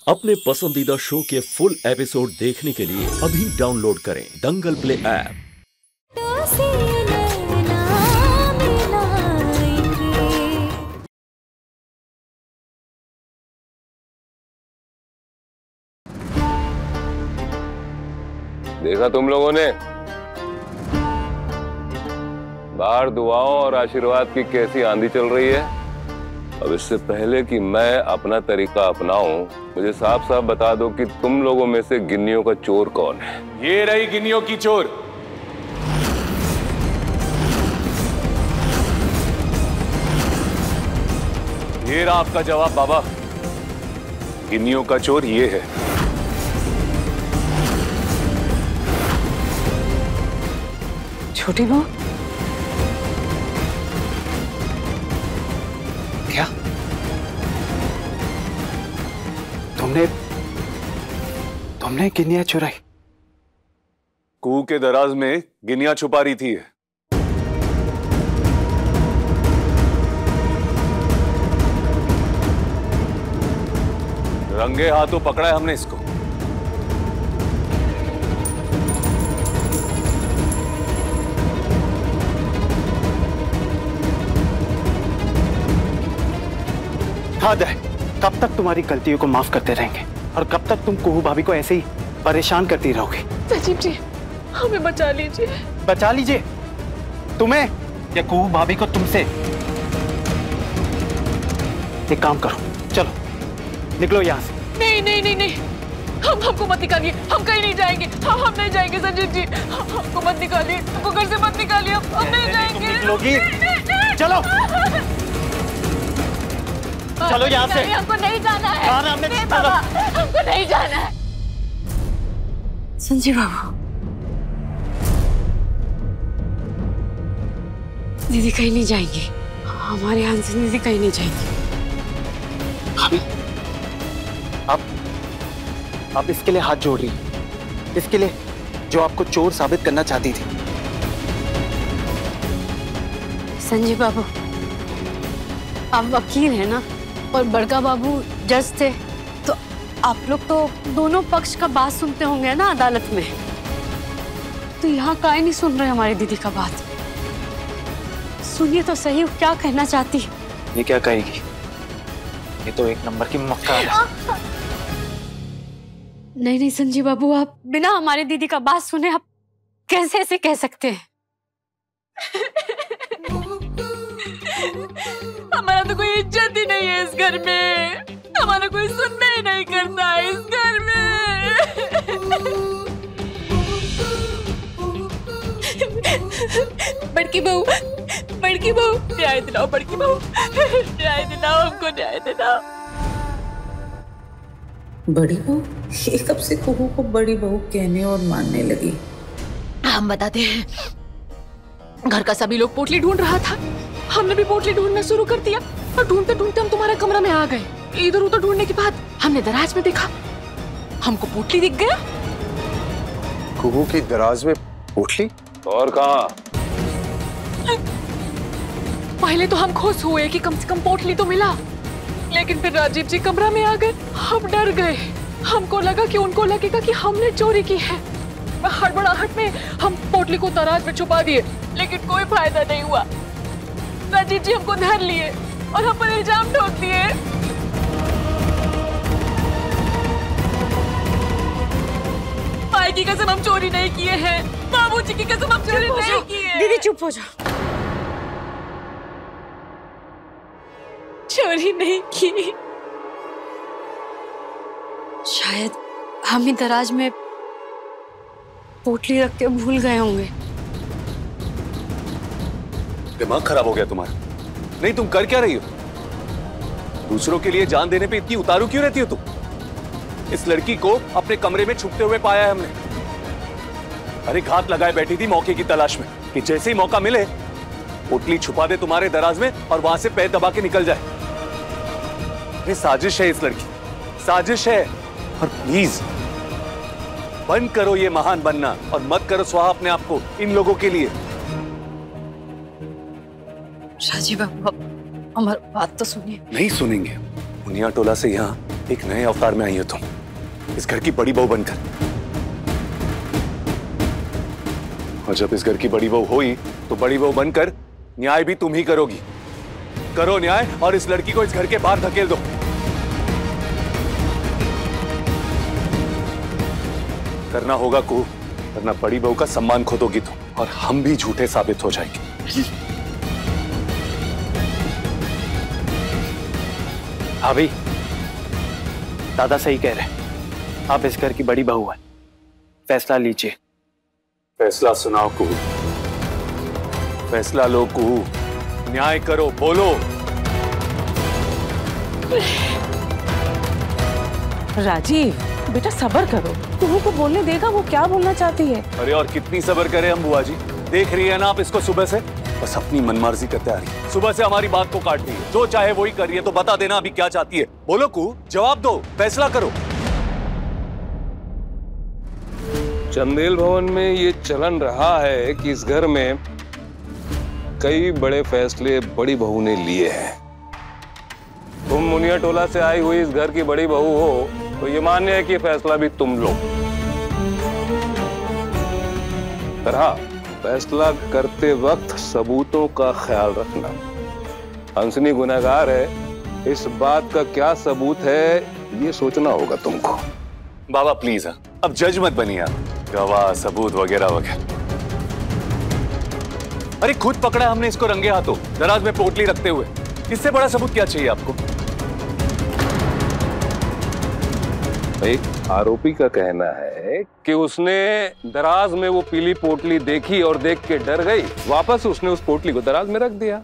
अपने पसंदीदा शो के फुल एपिसोड देखने के लिए अभी डाउनलोड करें दंगल प्ले ऐप। देखा तुम लोगों ने बाहर दुआओं और आशीर्वाद की कैसी आंधी चल रही है। अब इससे पहले कि मैं अपना तरीका अपनाऊं, मुझे साफ साफ बता दो कि तुम लोगों में से गिन्नियों का चोर कौन है। ये रही गिन्नियों की चोर। ये रहा आपका जवाब बाबा। गिन्नियों का चोर ये है। छोटी बहू, क्या तुमने गिनिया चुराई? कुएं के दराज में गिनिया छुपा रही थी। रंगे हाथों पकड़ा है हमने इसको। हाँ दे, कब तक तुम्हारी गलतियों को माफ करते रहेंगे और कब तक तुम कुहू भाभी को ऐसे ही परेशान करती रहोगे? सचिव जी, हमें बचा लीजिए। बचा लीजिए? तुम्हें या कुहू भाभी को तुमसे? एक काम करो, चलो निकलो यहाँ से। नहीं नहीं नहीं नहीं, हमको मत निकालिए, हम कहीं नहीं जाएंगे। हम नहीं जाएंगे सचिव जी, हमको मत निकालिए, हमको घर से मत निकालिए, हम नहीं जाएंगे। निकलोगी? चलो चलो यहाँ से। हमको नहीं जाना है। नहीं बाबा, हमको नहीं जाना है। संजीव बाबू, दीदी कहीं नहीं जाएंगी। हमारे यहाँ से दीदी कहीं नहीं जाएंगी। आप इसके लिए हाथ जोड़ रही, इसके लिए जो आपको चोर साबित करना चाहती थी। संजीव बाबू, आप वकील हैं ना, और बड़का बाबू जज थे, तो आप लोग तो दोनों पक्ष का बात सुनते होंगे ना अदालत में। तो यहाँ काहे नहीं सुन रहे हमारी दीदी का बात? सुनिए तो सही, क्या कहना चाहती? ये क्या कहेगी? ये तो एक नंबर की मक्कार है। नहीं नहीं संजीव बाबू, आप बिना हमारी दीदी का बात सुने आप कैसे ऐसे कह सकते हैं? हमारा तो कोई इज्जत ही नहीं है इस घर में, हमारा कोई सुनना ही नहीं करता है इस घर में। बड़की बहू, न्याय दिलाओ, बड़की बहू, न्याय दिलाओ, हमको न्याय दिलाओ। बड़ी बहू? ये कब से कुहू को बड़ी बहू कहने और मानने लगी? हम बताते हैं, घर का सभी लोग पोटली ढूंढ रहा था, हमने भी पोटली ढूंढना शुरू कर दिया, और ढूंढते ढूंढते हम तुम्हारे कमरा में आ गए। इधर उधर ढूंढने के बाद हमने दराज में देखा, हमको पोटली दिख गया। कुहू की दराज में पोटली? और कहाँ? पहले तो हम खुश हुए कि कम से कम पोटली तो मिला, लेकिन फिर राजीव जी कमरा में आ गए, हम डर गए। हमको लगा कि उनको लगेगा कि हमने चोरी की है। हड़बड़ाहट में हम पोटली को दराज में छुपा दिए, लेकिन कोई फायदा नहीं हुआ। राजीव जी हमको धर लिए और हम पर इल्जाम ठोक दिए। माई की कसम हम चोरी नहीं किए हैं, बाबूजी की कसम हम चोरी नहीं किए। दीदी चुप हो जाओ, चोरी नहीं की। शायद हम ही दराज में पोटली रख के भूल गए होंगे। दिमाग खराब हो गया तुम्हारा? नहीं, तुम कर क्या रही हो? दूसरों के लिए जान देने पे इतनी उतारू क्यों रहती हो तुम? इस लड़की को अपने कमरे में छुपते हुए पाया है हमने। अरे घात लगाए बैठी थी मौके की तलाश में कि जैसे ही मौका मिले पोटली छुपा दे तुम्हारे दराज में और वहां से पैर दबा के निकल जाए। ये साजिश है, इस लड़की साजिश है। और प्लीज बंद करो ये महान बनना और मत करो स्वाहा अपने आप को इन लोगों के लिए। राजीव बाबू, हमारी बात तो सुनिए। नहीं सुनेंगे। मुनिया टोला से यहाँ एक नए अवतार में आई हो तुम, इस घर की बड़ी बहू बनकर। और जब इस घर की बड़ी बहू हुई तो बड़ी बहू बनकर न्याय भी तुम ही करोगी। करो न्याय और इस लड़की को इस घर के बाहर धकेल दो। करना होगा कुहू, वरना बड़ी बहू का सम्मान खोदोगी तुम और हम भी झूठे साबित हो जाएंगे। भाभी, दादा सही कह रहे हैं, आप इस घर की बड़ी बहू हैं, फैसला लीजिए। फैसला सुनाओ कुहू, फैसला लो कुहू, न्याय करो, बोलो। राजीव बेटा सब्र करो, कुहू को बोलने देगा, वो क्या बोलना चाहती है। अरे और कितनी सब्र करें हम बुआ जी, देख रही है ना आप इसको सुबह से बस अपनी मनमर्जी करते आ रही है। सुबह से हमारी बात को काट रही है, जो चाहे वही कर रही है। तो बता देना अभी क्या चाहती है, बोलो कुहू, जवाब दो, फैसला करो। चंदेल भवन में ये चलन रहा है कि इस घर में कई बड़े फैसले बड़ी बहू ने लिए हैं। तुम मुनिया टोला से आई हुई इस घर की बड़ी बहू हो तो ये मान्य है कि फैसला भी तुम लो। पर हाँ, फैसला करते वक्त सबूतों का ख्याल रखना। हंसनी गुनहगार है, इस बात का क्या सबूत है ये सोचना होगा तुमको। बाबा प्लीज अब जज मत बनिए आप, गवाह सबूत वगैरह वगैरह। अरे खुद पकड़ा हमने इसको रंगे हाथों, दराज में पोटली रखते हुए। इससे बड़ा सबूत क्या चाहिए आपको? एक आरोपी का कहना है कि उसने दराज में वो पीली पोटली देखी और देख के डर गई, वापस उसने उस पोटली को दराज में रख दिया।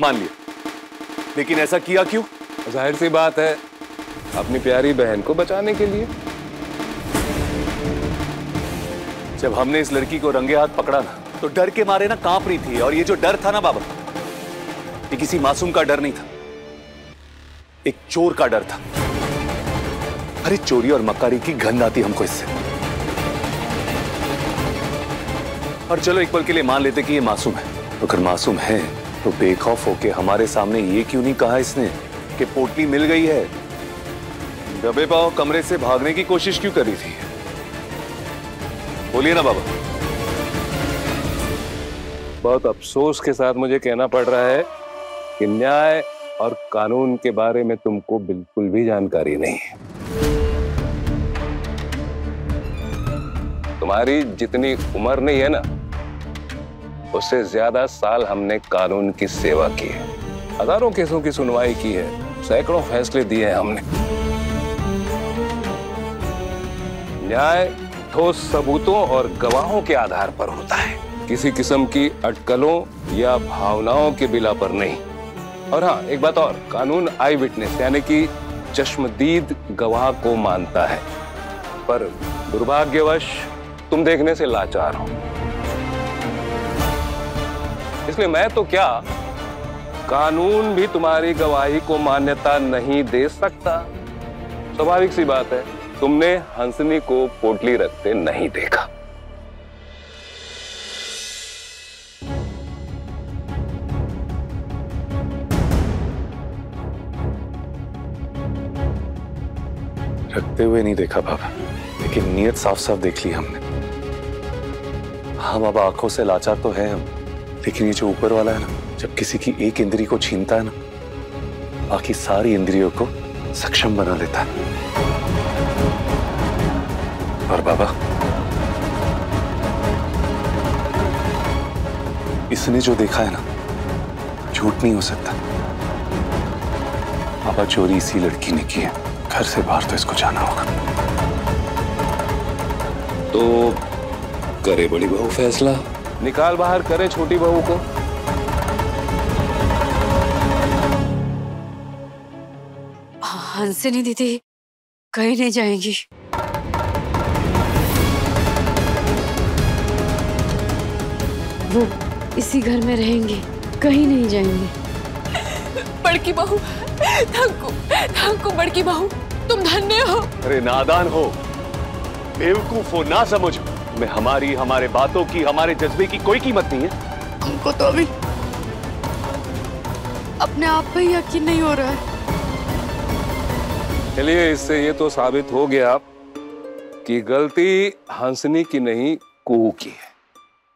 मान लिया, लेकिन ऐसा किया क्यों? जाहिर सी बात है, अपनी प्यारी बहन को बचाने के लिए। जब हमने इस लड़की को रंगे हाथ पकड़ा ना तो डर के मारे ना कांप रही थी। और ये जो डर था ना बाबा, ये किसी मासूम का डर नहीं था, एक चोर का डर था। अरे चोरी और मक्कारी की गंध आती हमको इससे। और चलो एक पल के लिए मान लेते कि ये मासूम है, तो अगर मासूम है तो बेखौफ होके हमारे सामने ये क्यों नहीं कहा इसने कि पोटली मिल गई है? दबे पांव कमरे से भागने की कोशिश क्यों कर रही थी? बोलिए ना बाबा। बहुत अफसोस के साथ मुझे कहना पड़ रहा है कि न्याय और कानून के बारे में तुमको बिल्कुल भी जानकारी नहीं है। तुम्हारी जितनी उम्र नहीं है ना, उससे ज्यादा साल हमने कानून की सेवा की है, हजारों केसों की सुनवाई की है, सैकड़ों फैसले दिए हैं हमने। न्याय ठोस सबूतों और गवाहों के आधार पर होता है, किसी किस्म की अटकलों या भावनाओं के बिला पर नहीं। और हाँ, एक बात और, कानून आई विटनेस यानी कि चश्मदीद गवाह को मानता है, पर दुर्भाग्यवश तुम देखने से लाचार हो। इसलिए मैं तो क्या, कानून भी तुम्हारी गवाही को मान्यता नहीं दे सकता। स्वाभाविक सी बात है, तुमने हंसनी को पोटली रखते नहीं देखा। रखते हुए नहीं देखा बाबा, लेकिन नीयत साफ साफ देख ली हमने। हाँ बाबा, आंखों से लाचार तो है हम, लेकिन ये जो ऊपर वाला है ना, जब किसी की एक इंद्री को छीनता है ना, बाकी सारी इंद्रियों को सक्षम बना देता है। और बाबा, इसने जो देखा है ना, झूठ नहीं हो सकता। बाबा, चोरी इसी लड़की ने की है, घर से बाहर तो इसको जाना होगा। तो करे बड़ी बहू फैसला, निकाल बाहर करे छोटी बहू को। हंसनी दीदी कहीं नहीं जाएंगी। वो इसी घर में रहेंगे, कहीं नहीं जाएंगे। बड़की बहू, थंकू बड़की बहू, तुम धन्य हो। अरे नादान हो, बेवकूफ हो, ना समझो। मैं हमारे बातों की, हमारे जज्बे की कोई कीमत नहीं है। हमको तो अभी अपने आप पे यकीन नहीं हो रहा है। चलिए, इससे ये तो साबित हो गया कि गलती हंसनी की नहीं, कुहू की है।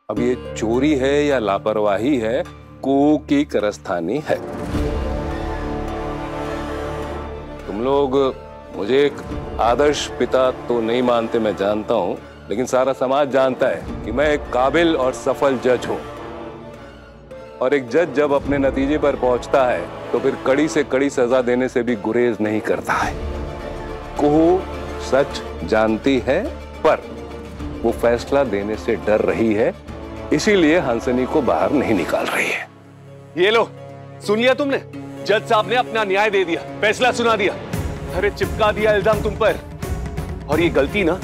अब ये चोरी है या लापरवाही है, कुहू की कारस्तानी है। तुम लोग मुझे एक आदर्श पिता तो नहीं मानते, मैं जानता हूं, लेकिन सारा समाज जानता है कि मैं एक काबिल और सफल जज हूं। और एक जज जब अपने नतीजे पर पहुंचता है तो फिर कड़ी से कड़ी सजा देने से भी गुरेज नहीं करता है। कुहू सच जानती है, पर वो फैसला देने से डर रही है, इसीलिए हंसनी को बाहर नहीं निकाल रही है। ये लो, सुन लिया तुमने? जज साहब ने अपना न्याय दे दिया, फैसला सुना दिया। अरे चिपका दिया इल्जाम तुम पर। और ये गलती ना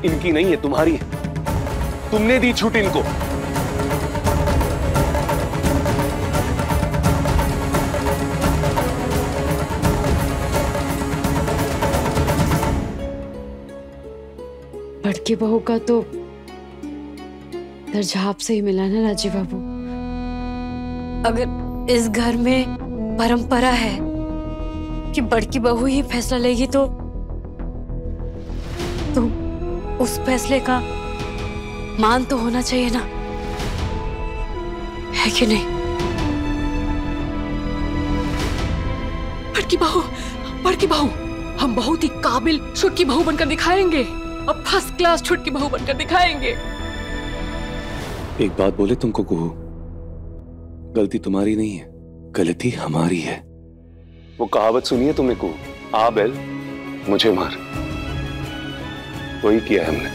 इनकी नहीं है, तुम्हारी है। तुमने दी छूट इनको। बड़की बहू का तो दर्जा आपसे ही मिला ना राजीव बाबू। अगर इस घर में परंपरा है कि बड़की बहू ही फैसला लेगी तो उस फैसले का मान तो होना चाहिए ना, है कि नहीं? बड़की बहू, हम बहुत ही काबिल छुटकी बहू बनकर दिखाएंगे और फर्स्ट क्लास छुटकी बहू बनकर दिखाएंगे। एक बात बोले तुमको कुहू, गलती तुम्हारी नहीं है, गलती हमारी है। वो कहावत सुनी है तुमने कुहू, आ बैल मुझे मार, वही किया है हमने।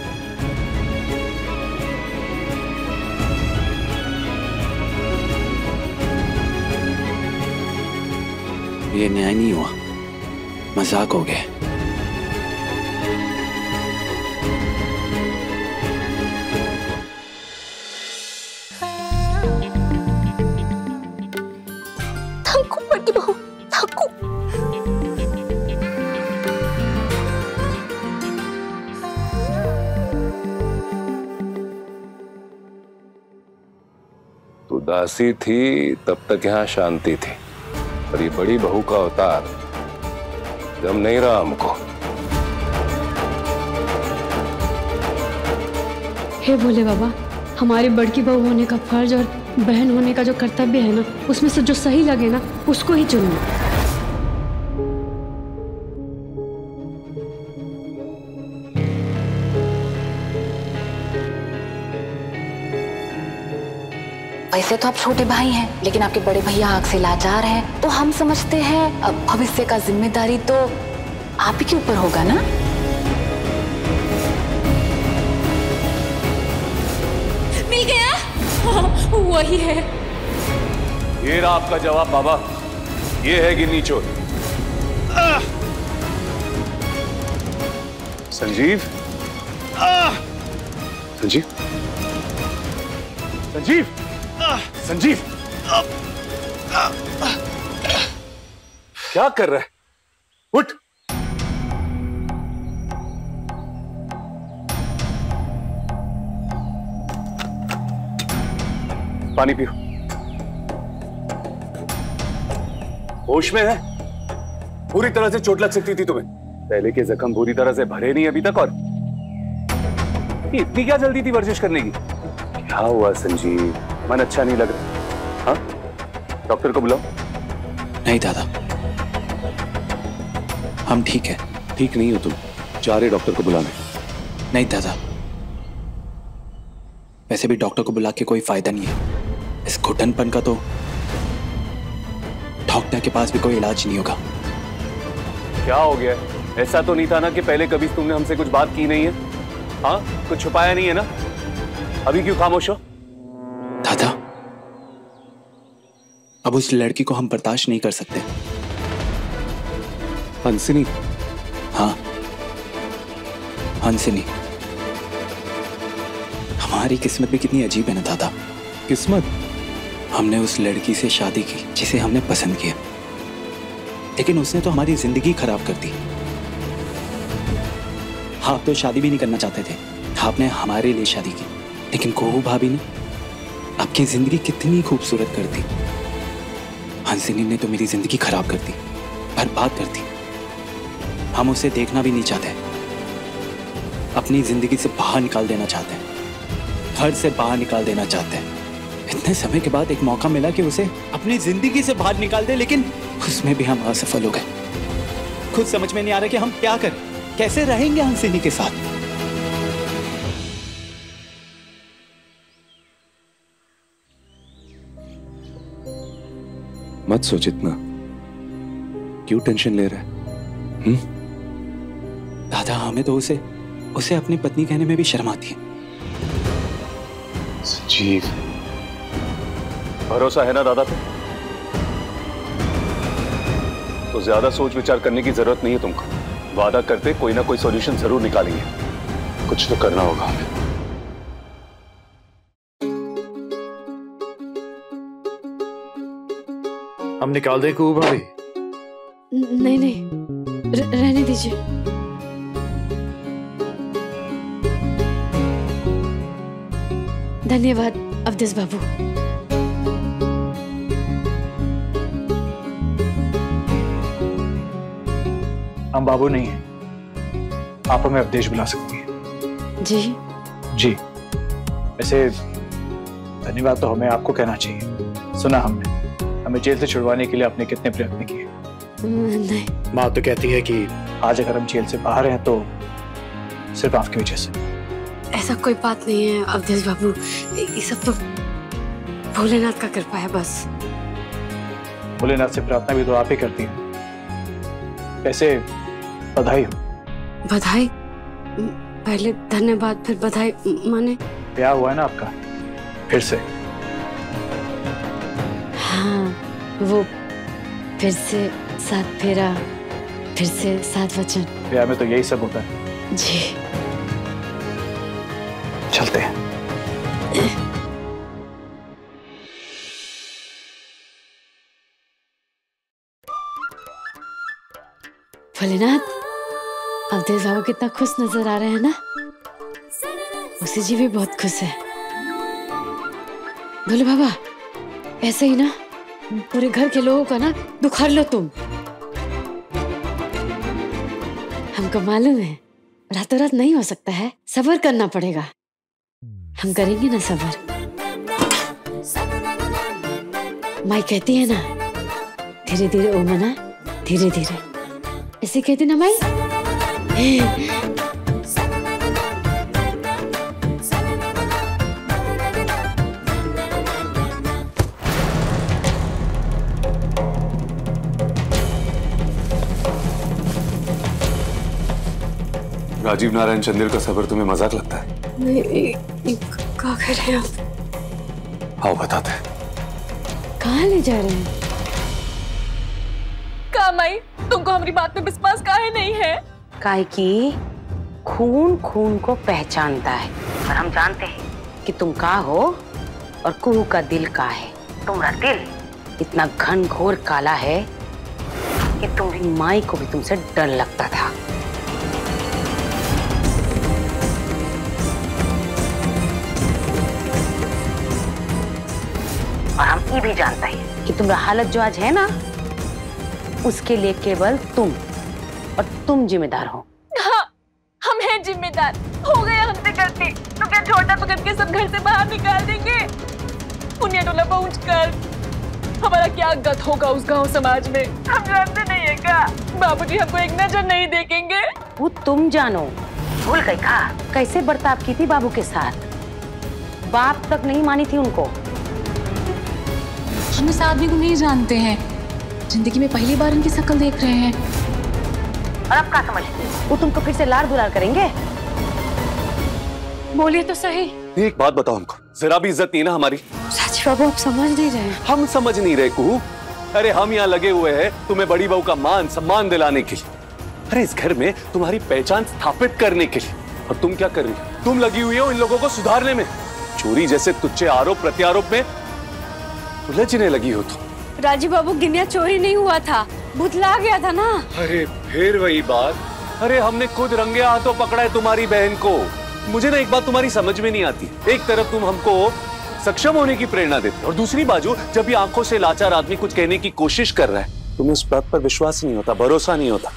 ये न्याय नहीं हुआ, मजाक हो गया। बड़की बहू, तू दासी थी तब तक यहाँ शांति थी, और ये बड़ी बहू का अवतार जम नहीं रहा हमको। हे भोले बाबा, हमारी बड़की बहू होने का फर्ज और बहन होने का जो कर्तव्य है ना, उसमें से जो सही लगे ना उसको ही चुनो। वैसे तो आप छोटे भाई हैं, लेकिन आपके बड़े भैया आग से लाचार हैं, तो हम समझते हैं अब भविष्य का जिम्मेदारी तो आप ही के ऊपर होगा ना। मिल गया, वही है। ये रहा आपका जवाब बाबा, ये है गिन्नी चोर। संजीव, संजीव, संजीव, संजीव, क्या कर रहा है? उठ। पानी पियो। होश में है? पूरी तरह से चोट लग सकती थी तुम्हें। पहले के जख्म पूरी तरह से भरे नहीं अभी तक, और इतनी क्या जल्दी थी वर्जिश करने की? क्या हुआ संजीव, मन अच्छा नहीं लग रहा? हाँ, डॉक्टर को बुलाओ। नहीं दादा, हम ठीक है। ठीक नहीं हो तुम, जा रहे डॉक्टर को बुलाने। नहीं दादा, वैसे भी डॉक्टर को बुला के कोई फायदा नहीं है। इस घुटनपन का तो डॉक्टर के पास भी कोई इलाज नहीं होगा। क्या हो गया? ऐसा तो नहीं था ना कि पहले कभी तुमने हमसे कुछ बात की नहीं है? हाँ, कुछ छुपाया नहीं है ना? अभी क्यों खामोश हो? दादा, अब उस लड़की को हम बर्दाश्त नहीं कर सकते। हंसिनी? हाँ, हंसिनी। हमारी किस्मत भी कितनी अजीब है ना दादा। किस्मत? हमने उस लड़की से शादी की जिसे हमने पसंद किया, लेकिन उसने तो हमारी जिंदगी खराब कर दी। हाँ, तो शादी भी नहीं करना चाहते थे, आपने हमारे लिए शादी की, लेकिन कुहू भाभी ने आपकी जिंदगी कितनी खूबसूरत कर दी। हंसिनी ने तो मेरी जिंदगी खराब कर दी, बर्बाद कर दी। हम उसे देखना भी नहीं चाहते, अपनी जिंदगी से बाहर निकाल देना चाहते हैं, घर से बाहर निकाल देना चाहते हैं। इतने समय के बाद एक मौका मिला कि उसे अपनी जिंदगी से बाहर निकाल दे, लेकिन उसमें भी हम असफल हो गए। खुद समझ में नहीं आ रहा कि हम क्या करें, कैसे रहेंगे हंसिनी के साथ। मत सोच इतना, क्यों टेंशन ले रहा है? दादा, हमें तो उसे अपनी पत्नी कहने में भी शर्म आती है। संजीव, भरोसा है ना दादा पे? तो ज्यादा सोच विचार करने की जरूरत नहीं है तुमको। वादा करते कोई ना कोई सॉल्यूशन जरूर निकालेंगे। कुछ तो करना होगा हमें। हम निकाल दे कुहू भाभी? नहीं नहीं, रहने दीजिए। धन्यवाद अवधेश बाबू। हम बाबू नहीं हैं, आप हमें अवधेश बुला सकती हैं। जी जी। वैसे धन्यवाद तो हमें आपको कहना चाहिए। सुना हमने, हमें जेल से छुड़वाने के लिए आपने कितने प्रयत्न किए। नहीं, माँ तो कहती है कि आज अगर हम जेल से बाहर हैं तो सिर्फ आपकी वजह से। ऐसा कोई बात नहीं है अवधेश बाबू, ये सब तो भोलेनाथ का कृपा है बस। भोलेनाथ से प्रार्थना भी तो आप ही करती हैं। वैसे बधाई हो। बधाई? पहले धन्यवाद फिर बधाई माने? ब्याह हुआ है ना आपका फिर से? हाँ, वो फिर से 7 फेरा, फिर से 7 वचन। ब्याह में तो यही सब होता है। जी। चलते हैं। भोलेनाथ, अवधेश बाबू कितना खुश नजर आ रहे हैं ना। उसी जी भी बहुत खुश है। भोले बाबा, ऐसे ही ना पूरे घर के लोगों का ना दुख हर लो तुम। हमको मालूम है रातों रात नहीं हो सकता है, सब्र करना पड़ेगा। हम करेंगे ना सब्र। माई कहती है ना, धीरे धीरे ओ मना, धीरे धीरे, ऐसे कहती ना माई। राजीव नारायण चंदेल का सबर तुम्हें मजाक लगता है? नहीं, क्या कर रहे हैं आप? आओ बताते हैं। कहाँ ले जा रहे हैं? का माई, तुमको हमारी बात पे विश्वास काहे नहीं है? काहे की खून खून को पहचानता है, और हम जानते हैं कि तुम का हो और कुहू का दिल का है। तुम्हारा दिल इतना घनघोर काला है कि तुम्हारी माई को भी तुमसे डर लगता था। और हम ये भी जानते हैं कि तुम्हारा हालत जो आज है ना, उसके लिए केवल तुम और तुम जिम्मेदार हो। हाँ, हम हैं जिम्मेदार। हो गया हमसे गलती तो क्या छोटा पकड़ के सब घर से बाहर निकाल देंगे? पुनिया टोला पहुँच कर हमारा क्या गत होगा उस गांव समाज में, हम जानते नहीं है क्या? बाबूजी हमको एक नजर नहीं देखेंगे। वो तुम जानो। भूल गई का कैसे बर्ताव की थी बाबू के साथ? बाप तक नहीं मानी थी उनको। हम इस आदमी को नहीं जानते हैं, जिंदगी में पहली बार इनकी शक्ल देख रहे हैं। और अब क्या समझती? वो तुमको फिर से लाड़ दुलार करेंगे? बोलिए तो सही। एक बात बताओ हमको, जरा भी इज्जत नहीं ना हमारी? सच बाबू, आप समझ नहीं रहे। हम समझ नहीं रहे कुहू। अरे हम यहाँ लगे हुए हैं तुम्हें बड़ी बहू का मान सम्मान दिलाने के लिए, अरे इस घर में तुम्हारी पहचान स्थापित करने के लिए। और तुम क्या कर रही हो? तुम लगी हुई हो इन लोगों को सुधारने में। चोरी जैसे तुच्छ आरोप प्रत्यारोप में उलझने लगी हो तुम। राजीव बाबू, गिनिया चोरी नहीं हुआ था, भुतला गया था ना। अरे फिर वही बात। अरे हमने खुद रंगे हाथों पकड़ा है तुम्हारी बहन को। मुझे ना एक बात तुम्हारी समझ में नहीं आती। एक तरफ तुम हमको सक्षम होने की प्रेरणा देते और दूसरी बाजू जब ये आंखों से लाचार आदमी कुछ कहने की कोशिश कर रहा है तुम्हें उस बात पर विश्वास नहीं होता, भरोसा नहीं होता।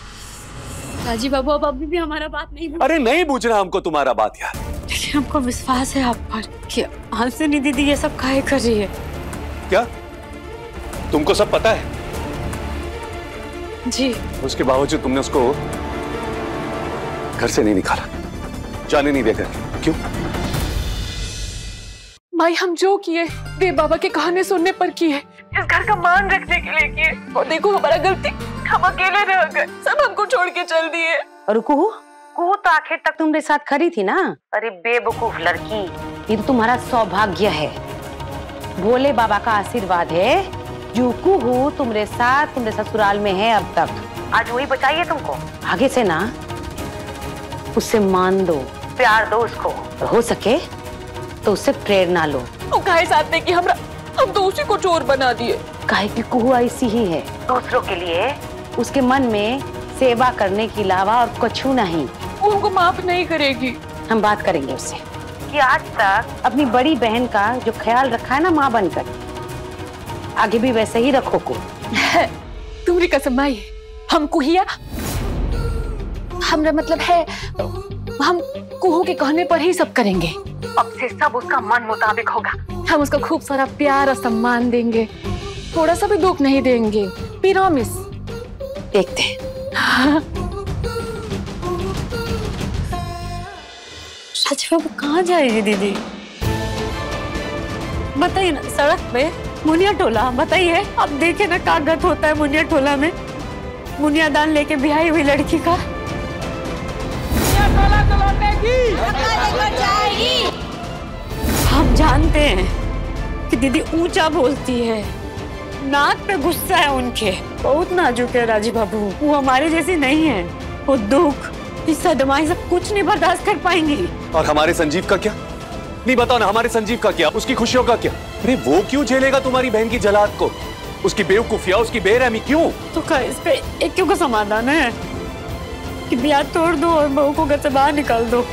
राजीव बाबू अब अभी भी हमारा बात नहीं भूल। अरे नहीं पूछ रहा हमको तुम्हारा बात यार। लेकिन हमको विश्वास है आप पर कि हंसनी दीदी ये सब काहे कर रही है। क्या तुमको सब पता है? जी। उसके बावजूद तुमने उसको घर से नहीं निकाला, जाने नहीं देकर, क्यों? माई हम जो किए वे बाबा के कहानी सुनने पर किए, इस घर का मान रखने के लिए किए। और देखो हमारा गलती, हम अकेले रह गए, सब हमको छोड़ के चल दिए। और कुहू तो आखिर तक तुम्हारे साथ खड़ी थी ना। अरे बेवकूफ लड़की, ये तो तुम्हारा सौभाग्य है, भोले बाबा का आशीर्वाद है जो कुहू तुम्हारे साथ तुम्हारे ससुराल में है अब तक। आज वही बचाइए तुमको। आगे से ना उससे मान दो, प्यार दो उसको, और हो सके तो उससे प्रेरणा लो। काहे साथ में कि हम तो उसी को चोर बना दिए। काहे की कुहू ऐसी ही है, दूसरों के लिए उसके मन में सेवा करने के अलावा और कुछ नहीं। वो हमको माफ नहीं करेगी। हम बात करेंगे उससे कि आज तक अपनी बड़ी बहन का जो ख्याल रखा है ना माँ बनकर, आगे भी वैसे ही रखो को। तुम्हारी कसम माई, हम कुहिया, हमरा मतलब है हम कुहू के कहने पर ही सब करेंगे। अब से सब उसका मन मुताबिक होगा। हम उसको खूब सारा प्यार और सम्मान देंगे, थोड़ा सा भी दुख नहीं देंगे, प्रॉमिस। देखते हैं। राजीव बाबू कहाँ जाएगी दीदी? बताइए ना, सड़क पे मुनिया टोला, बताइए। अब देखिए ना कागज होता है मुनिया टोला में, मुनिया दान लेके ब्याही हुई लड़की का। हम जानते हैं कि दीदी ऊंचा बोलती है, नाक पे गुस्सा है उनके, बहुत नाजुक है राजीव बाबू। वो हमारे जैसी नहीं है, वो दुख, इस सदमा सब कुछ नहीं बर्दाश्त कर पाएंगी। और हमारे संजीव का क्या? नहीं बताओ ना, हमारे संजीव का क्या, उसकी खुशियों का क्या? अरे वो क्यों झेलेगा तुम्हारी बहन की जलाद को, उसकी बेवकूफिया, उसकी बेरहमी क्यों? तो क्या इस पे एक क्यों का समाधान है कि ब्याह तोड़ दो और बहू को घर से बाहर निकाल दो?